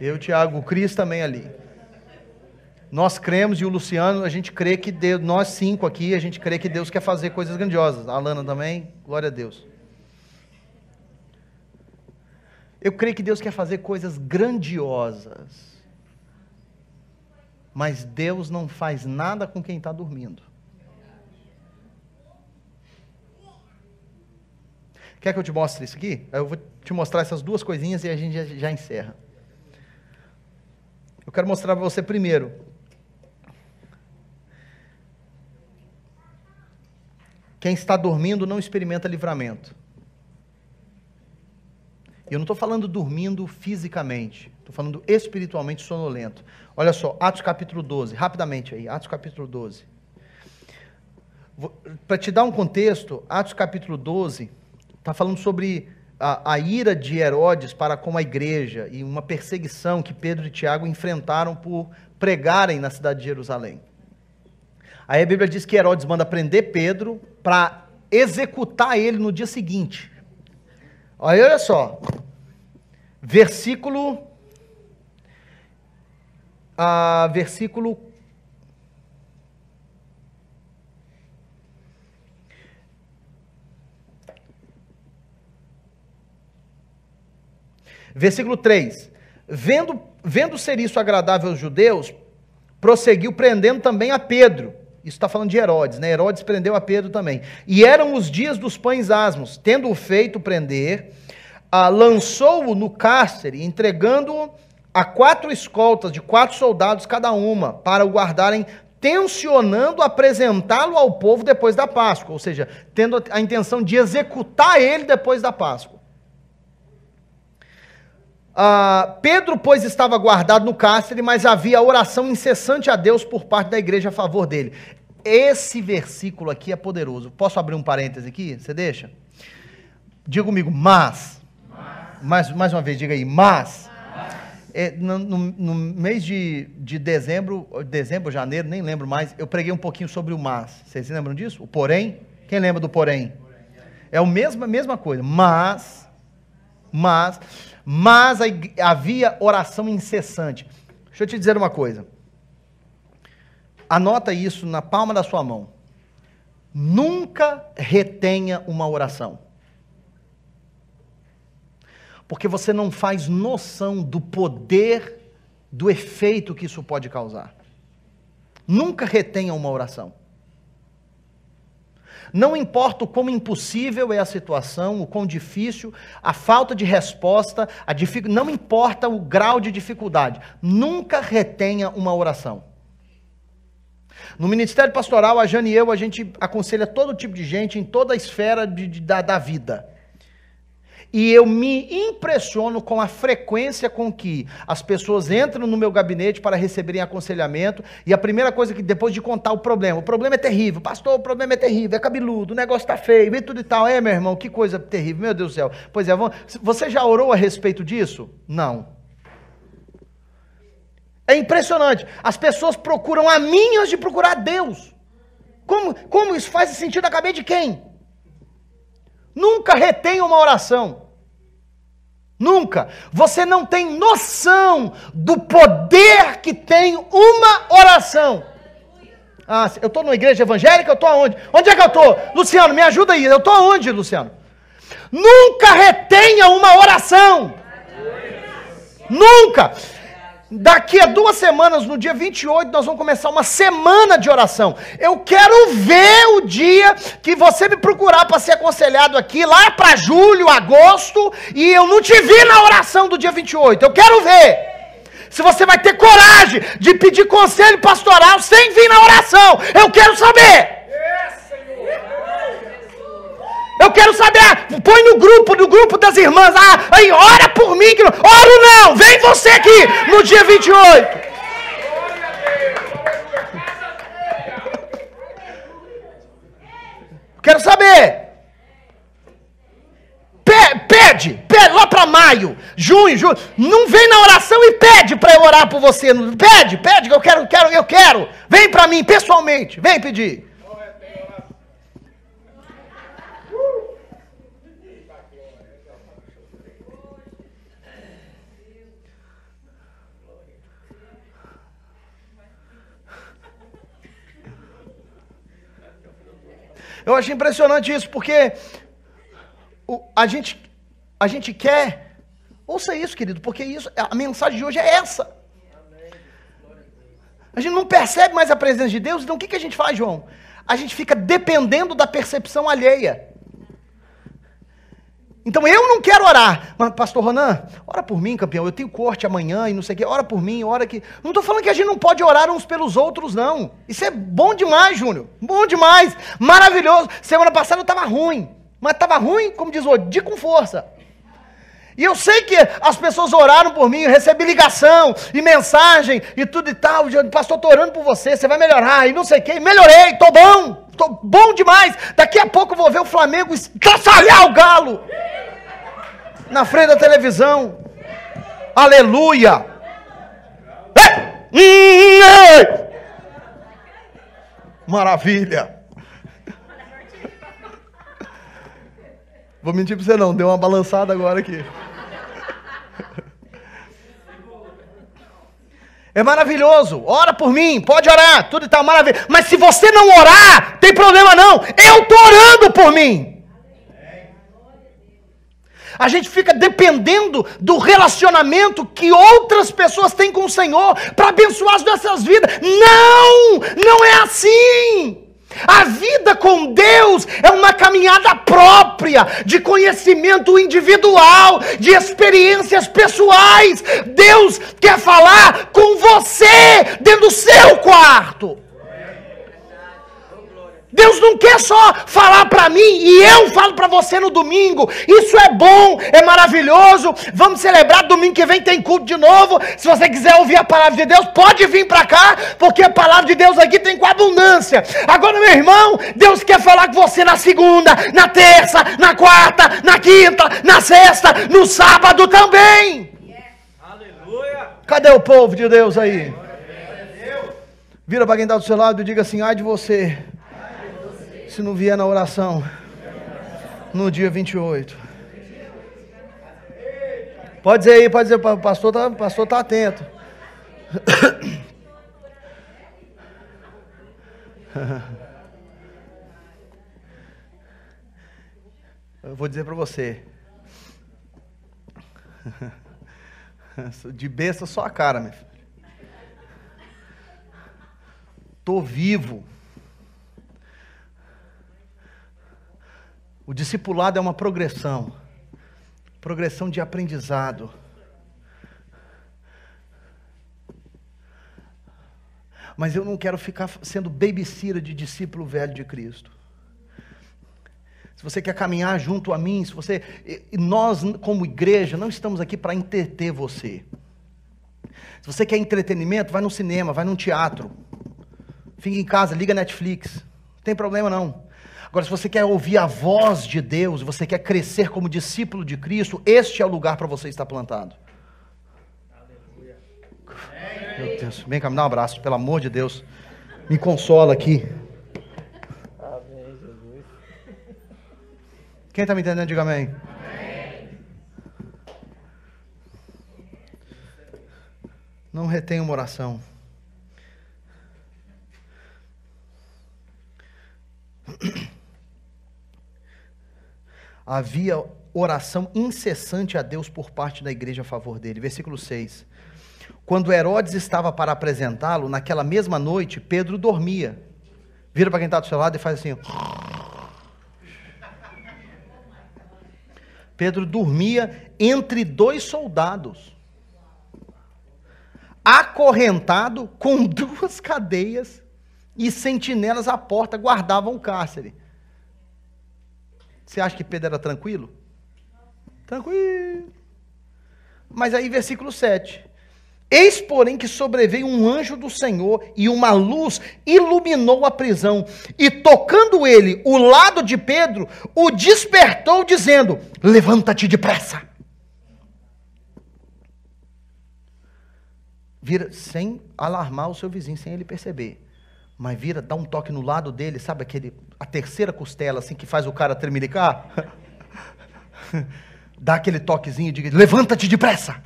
Eu, Tiago, o Cris também ali. Nós cremos, e o Luciano, a gente crê que Deus, nós 5 aqui, a gente crê que Deus quer fazer coisas grandiosas. A Alana também, glória a Deus. Eu creio que Deus quer fazer coisas grandiosas. Mas Deus não faz nada com quem está dormindo. Quer que eu te mostre isso aqui? Eu vou te mostrar essas duas coisinhas e a gente já encerra. Eu quero mostrar para você primeiro. Quem está dormindo não experimenta livramento. Eu não estou falando dormindo fisicamente, estou falando espiritualmente sonolento. Olha só, Atos capítulo 12, rapidamente aí, Atos capítulo 12. Para te dar um contexto, Atos capítulo 12 está falando sobre a ira de Herodes para com a igreja e uma perseguição que Pedro e Tiago enfrentaram por pregarem na cidade de Jerusalém. Aí a Bíblia diz que Herodes manda prender Pedro para executar ele no dia seguinte. Olha só, versículo 3, vendo ser isso agradável aos judeus, prosseguiu prendendo também a Pedro. Isso está falando de Herodes, né? Herodes prendeu a Pedro também. E eram os dias dos pães asmos. Tendo-o feito prender, lançou-o no cárcere, entregando-o a 4 escoltas de 4 soldados cada uma, para o guardarem, tensionando apresentá-lo ao povo depois da Páscoa. Ou seja, tendo a intenção de executar ele depois da Páscoa. Pedro, pois, estava guardado no cárcere, mas havia oração incessante a Deus por parte da igreja a favor dele. Esse versículo aqui é poderoso. Posso abrir um parêntese aqui? Você deixa? Diga comigo, mais uma vez, diga aí, mas. No mês de dezembro, janeiro, nem lembro mais, eu preguei um pouquinho sobre o mas. Vocês se lembram disso? O porém? Quem lembra do porém? É a mesma coisa, mas havia oração incessante. Deixa eu te dizer uma coisa. Anota isso na palma da sua mão. Nunca retenha uma oração. Porque você não faz noção do poder, do efeito que isso pode causar. Nunca retenha uma oração. Não importa o quão impossível é a situação, o quão difícil, a falta de resposta, não importa o grau de dificuldade, nunca retenha uma oração. No Ministério Pastoral, a Jane e eu, a gente aconselha todo tipo de gente, em toda a esfera da vida. E eu me impressiono com a frequência com que as pessoas entram no meu gabinete para receberem aconselhamento, e a primeira coisa que, depois de contar o problema é terrível, pastor, o problema é terrível, é cabeludo, o negócio está feio, e tudo e tal, meu irmão, que coisa terrível, meu Deus do céu. Pois é, você já orou a respeito disso? Não. É impressionante, as pessoas procuram a mim antes de procurar a Deus. Como isso faz sentido na cabeça de quem? Nunca retenha uma oração. Nunca. Você não tem noção do poder que tem uma oração. Eu estou numa igreja evangélica, eu estou aonde? Onde é que eu estou? Luciano, me ajuda aí. Eu estou aonde, Luciano? Nunca retenha uma oração. Nunca. Daqui a 2 semanas, no dia 28, nós vamos começar uma semana de oração. Eu quero ver o dia que você me procurar para ser aconselhado aqui, lá para julho, agosto, e eu não te vi na oração do dia 28. Eu quero ver se você vai ter coragem de pedir conselho pastoral sem vir na oração. Eu quero saber. Eu quero saber, põe no grupo das irmãs, aí ora por mim, que oro não, vem você aqui no dia 28. Quero saber. Pede lá para maio, junho, não vem na oração e pede para eu orar por você, pede, que eu quero, vem para mim pessoalmente, vem pedir. Eu acho impressionante isso, porque a gente quer, ouça isso, querido, porque a mensagem de hoje é essa. A gente não percebe mais a presença de Deus, então o que a gente faz, João? A gente fica dependendo da percepção alheia. Então eu não quero orar, mas pastor Ronan, ora por mim, campeão, eu tenho corte amanhã e não sei o que, ora por mim, ora que... Não estou falando que a gente não pode orar uns pelos outros, não. Isso é bom demais, Júnior, bom demais, maravilhoso. Semana passada eu estava ruim, mas estava ruim, como diz o de com força. E eu sei que as pessoas oraram por mim, eu recebi ligação e mensagem e tudo e tal, pastor, estou orando por você, você vai melhorar e não sei o que, melhorei, estou bom demais. Daqui a pouco eu vou ver o Flamengo estraçalhar o Galo na frente da televisão. Aleluia! Maravilha! Vou mentir para você não, deu uma balançada agora aqui. É maravilhoso, ora por mim, pode orar, tudo e tal, maravilha. Mas se você não orar, tem problema não, eu estou orando por mim. A gente fica dependendo do relacionamento que outras pessoas têm com o Senhor para abençoar as nossas vidas. Não é assim. A vida com Deus é uma caminhada própria, de conhecimento individual, de experiências pessoais. Deus quer falar com você dentro do seu quarto. Deus não quer só falar para mim e eu falo para você no domingo. Isso é bom, é maravilhoso. Vamos celebrar domingo que vem, tem culto de novo. Se você quiser ouvir a palavra de Deus, pode vir para cá, porque a palavra de Deus aqui tem com abundância. Agora, meu irmão, Deus quer falar com você na segunda, na terça, na quarta, na quinta, na sexta, no sábado também. Aleluia. Cadê o povo de Deus aí? Vira para quem está do seu lado e diga assim: ai de você, se não vier na oração no dia 28. Pode dizer aí, pode dizer, o pastor tá atento. Eu vou dizer para você. De besta só a cara, meu filho. Tô vivo. O discipulado é uma progressão de aprendizado. Mas eu não quero ficar sendo babysitter de discípulo velho de Cristo. Se você quer caminhar junto a mim, nós como igreja não estamos aqui para entreter você. Se você quer entretenimento, vai no cinema, vai num teatro. Fica em casa, liga Netflix. Não tem problema não. Agora, se você quer ouvir a voz de Deus, você quer crescer como discípulo de Cristo, este é o lugar para você estar plantado. Aleluia. Meu Deus, vem cá, me dá um abraço, pelo amor de Deus. Me consola aqui. Amém, Jesus. Quem está me entendendo, diga amém. Amém. Não retenha uma oração. Havia oração incessante a Deus por parte da igreja a favor dele. Versículo 6. Quando Herodes estava para apresentá-lo, naquela mesma noite, Pedro dormia. Vira para quem está do seu lado e faz assim. Pedro dormia entre dois soldados, acorrentado com 2 cadeias e sentinelas à porta guardavam o cárcere. Você acha que Pedro era tranquilo? Tranquilo. Mas aí, versículo 7. Eis, porém, que sobreveio um anjo do Senhor e uma luz iluminou a prisão. E tocando ele o lado de Pedro, o despertou, dizendo: levanta-te depressa. Vira, sem alarmar o seu vizinho, sem ele perceber. Mas vira, dá um toque no lado dele, sabe a terceira costela, assim, que faz o cara tremelicar? Dá aquele toquezinho e diz: levanta-te depressa.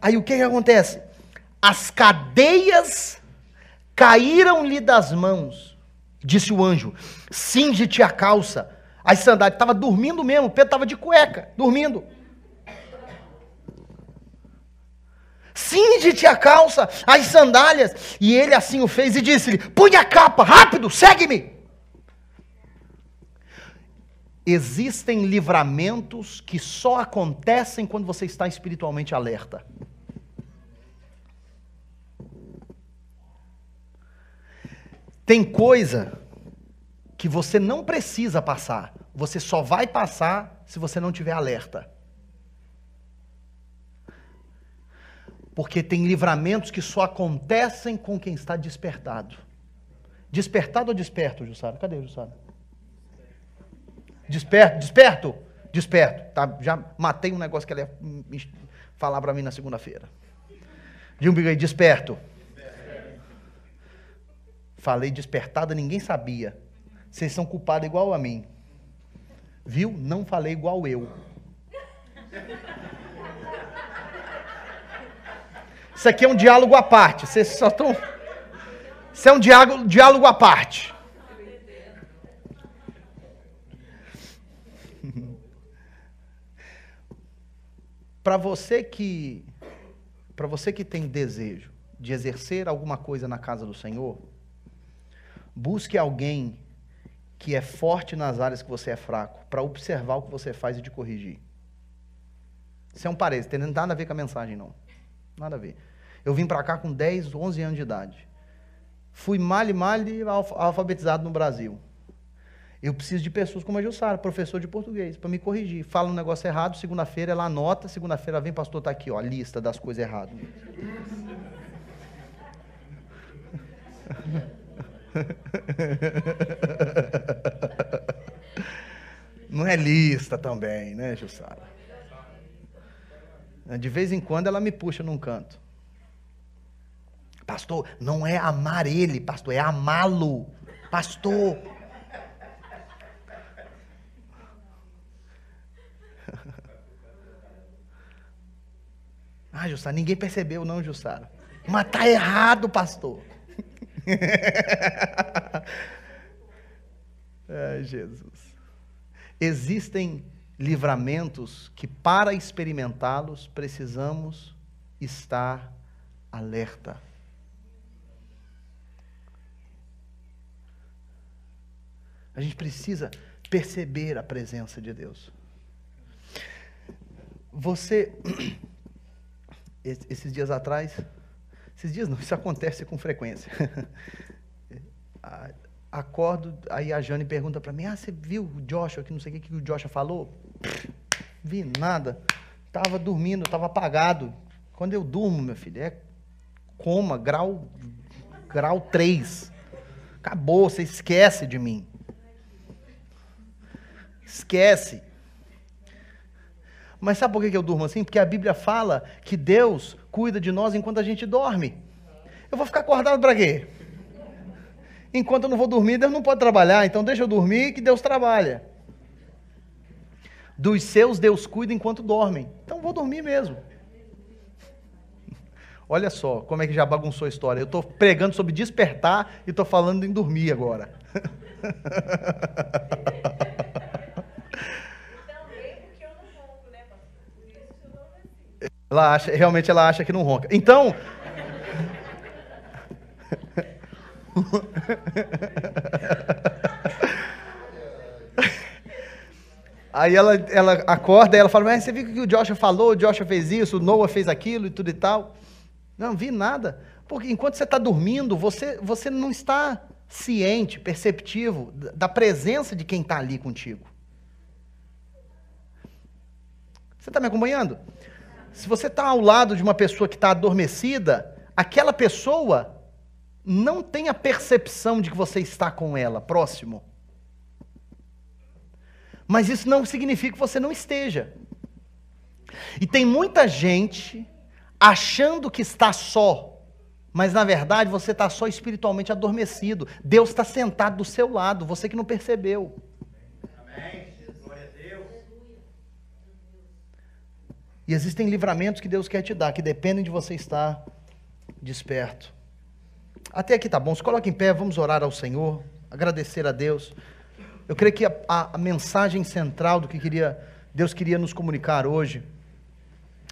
Aí o que acontece? as cadeias caíram-lhe das mãos. Disse o anjo, cinge-te a calça, as sandálias. Estava dormindo mesmo, Pedro estava de cueca, dormindo. Cinge-te a calça, as sandálias. E ele assim o fez e disse-lhe, põe a capa, rápido, segue-me. Existem livramentos que só acontecem quando você está espiritualmente alerta. Tem coisa que você não precisa passar, você só vai passar se você não tiver alerta. Porque tem livramentos que só acontecem com quem está despertado. Despertado ou desperto, Jussara? Cadê o Jussara? Desperto? Desperto? Desperto. Tá, já matei um negócio que ela ia falar para mim na segunda-feira. Diga um aí, desperto. Falei despertada, ninguém sabia. Vocês são culpados igual a mim. Viu? Não falei igual eu. Isso aqui é um diálogo à parte. Vocês só estão... Isso é um diálogo à parte. Para você que tem desejo de exercer alguma coisa na casa do Senhor, busque alguém que é forte nas áreas que você é fraco, para observar o que você faz e te corrigir. Isso é um parênteses, tem nada a ver com a mensagem, não. Nada a ver. Eu vim para cá com 10, 11 anos de idade. Fui mal alfabetizado no Brasil. Eu preciso de pessoas como a Jussara, professor de português, para me corrigir. Fala um negócio errado, segunda-feira ela anota, segunda-feira vem, pastor, está aqui, ó, a lista das coisas erradas. Não é lista também, né, Jussara? De vez em quando ela me puxa num canto. Pastor, não é amar ele, pastor, é amá-lo. Pastor. Ah, Jussara, ninguém percebeu não, Jussara. Mas tá errado, pastor. Ai, Jesus. Existem livramentos que, para experimentá-los, precisamos estar alerta. A gente precisa perceber a presença de Deus. Esses dias atrás, esses dias não, isso acontece com frequência. Acordo, aí a Jane pergunta para mim, você viu o Joshua, que não sei o que o Joshua falou? Vi nada, estava dormindo, estava apagado. Quando eu durmo, meu filho, é coma, grau 3. Acabou, você esquece de mim. Esquece. Mas sabe por que eu durmo assim? Porque a Bíblia fala que Deus cuida de nós enquanto a gente dorme. Eu vou ficar acordado para quê? Enquanto eu não vou dormir, Deus não pode trabalhar. Então deixa eu dormir que Deus trabalha. Dos seus, Deus cuida enquanto dormem. Então vou dormir mesmo. Olha só como é que já bagunçou a história. Eu estou pregando sobre despertar e estou falando em dormir agora. Realmente ela acha que não ronca. Então, aí ela acorda e ela fala, mas você viu o que o Joshua falou, o Joshua fez isso, o Noah fez aquilo e tudo e tal. Não vi nada. Porque enquanto você está dormindo, você não está ciente, perceptivo da presença de quem está ali contigo. Você está me acompanhando? Se você está ao lado de uma pessoa que está adormecida, aquela pessoa não tem a percepção de que você está com ela, próximo. Mas isso não significa que você não esteja. E tem muita gente achando que está só, mas na verdade você está só espiritualmente adormecido. Deus está sentado do seu lado, você que não percebeu. E existem livramentos que Deus quer te dar, que dependem de você estar desperto. Até aqui tá bom, se coloca em pé, vamos orar ao Senhor, agradecer a Deus. Eu creio que a mensagem central do que Deus queria nos comunicar hoje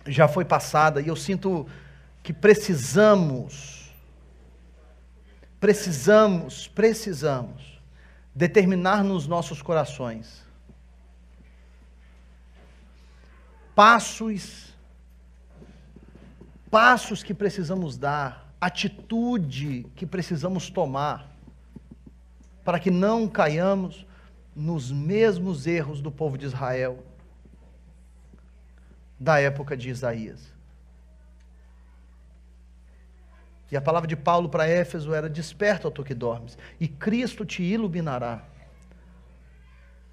já foi passada, e eu sinto que precisamos determinar nos nossos corações passos que precisamos dar, atitude que precisamos tomar, para que não caiamos nos mesmos erros do povo de Israel, da época de Isaías. E a palavra de Paulo para Éfeso era: desperta, ó tu que dormes, e Cristo te iluminará.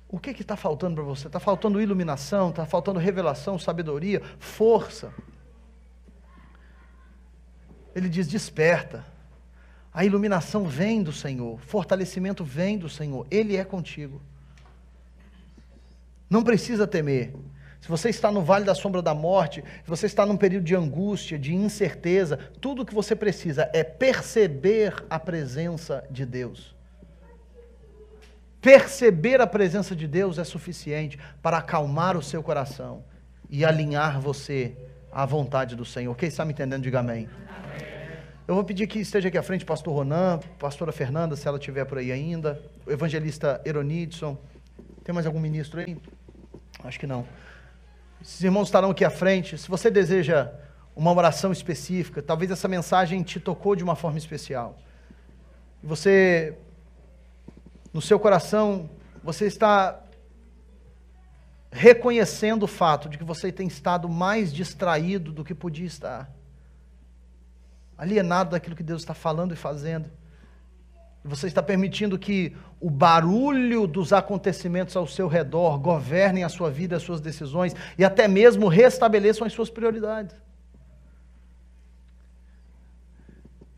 O que está faltando para você? Está faltando iluminação, está faltando revelação, sabedoria, força. Ele diz: desperta. A iluminação vem do Senhor, fortalecimento vem do Senhor, Ele é contigo. Não precisa temer. Se você está no vale da sombra da morte, se você está num período de angústia, de incerteza, tudo o que você precisa é perceber a presença de Deus. Perceber a presença de Deus é suficiente para acalmar o seu coração e alinhar você à vontade do Senhor. Quem está me entendendo, diga amém. Eu vou pedir que esteja aqui à frente o pastor Ronan, pastora Fernanda, se ela estiver por aí ainda, o evangelista Eronidson. Tem mais algum ministro aí? Acho que não. Esses irmãos estarão aqui à frente. Se você deseja uma oração específica, talvez essa mensagem te tocou de uma forma especial. E você, no seu coração, você está reconhecendo o fato de que você tem estado mais distraído do que podia estar, alienado daquilo que Deus está falando e fazendo. E você está permitindo que o barulho dos acontecimentos ao seu redor governem a sua vida, as suas decisões e até mesmo restabeleçam as suas prioridades.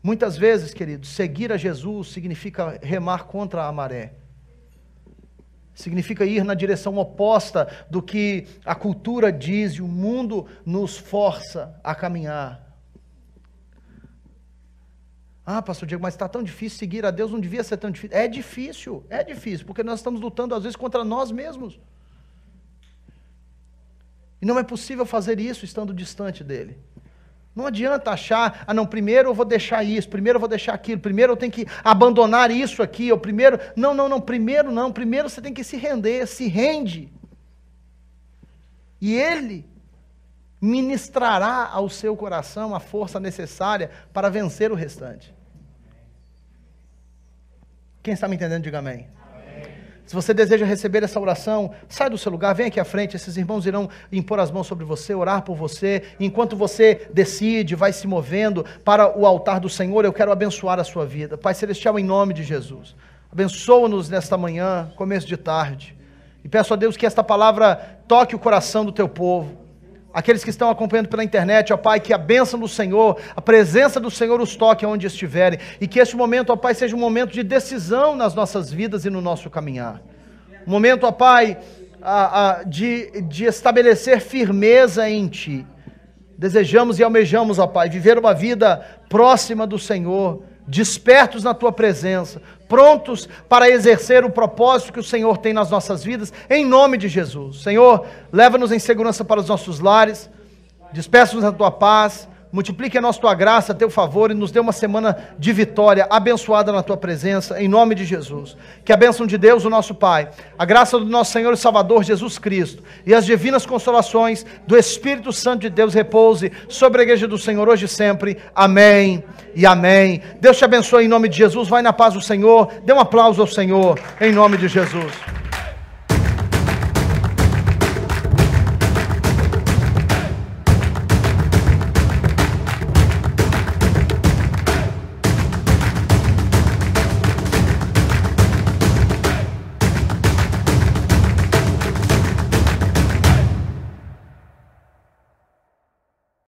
Muitas vezes, queridos, seguir a Jesus significa remar contra a maré. Significa ir na direção oposta do que a cultura diz e o mundo nos força a caminhar. Ah, pastor Diego, mas está tão difícil seguir a Deus, não devia ser tão difícil. É difícil, porque nós estamos lutando às vezes contra nós mesmos. E não é possível fazer isso estando distante dele. Não adianta achar, não, primeiro eu vou deixar isso, primeiro eu vou deixar aquilo, primeiro eu tenho que abandonar isso aqui, ou primeiro... Primeiro você tem que se render, se rende. E ele ministrará ao seu coração a força necessária para vencer o restante. Quem está me entendendo, diga amém. Se você deseja receber essa oração, sai do seu lugar, vem aqui à frente, esses irmãos irão impor as mãos sobre você, orar por você, enquanto você decide, vai se movendo para o altar do Senhor, eu quero abençoar a sua vida. Pai Celestial, em nome de Jesus, abençoa-nos nesta manhã, começo de tarde, e peço a Deus que esta palavra toque o coração do teu povo. Aqueles que estão acompanhando pela internet, ó Pai, que a bênção do Senhor, a presença do Senhor os toque onde estiverem, e que este momento, ó Pai, seja um momento de decisão nas nossas vidas e no nosso caminhar. Um momento, ó Pai, de estabelecer firmeza em Ti. Desejamos e almejamos, ó Pai, viver uma vida próxima do Senhor, despertos na Tua presença, prontos para exercer o propósito que o Senhor tem nas nossas vidas, em nome de Jesus. Senhor, leva-nos em segurança para os nossos lares, despeça-nos na Tua paz, multiplique a nossa Tua graça, Teu favor, e nos dê uma semana de vitória, abençoada na Tua presença, em nome de Jesus. Que a bênção de Deus, o nosso Pai, a graça do nosso Senhor e Salvador Jesus Cristo, e as divinas consolações do Espírito Santo de Deus repouse sobre a igreja do Senhor hoje e sempre. Amém e amém. Deus te abençoe em nome de Jesus. Vai na paz do Senhor. Dê um aplauso ao Senhor em nome de Jesus.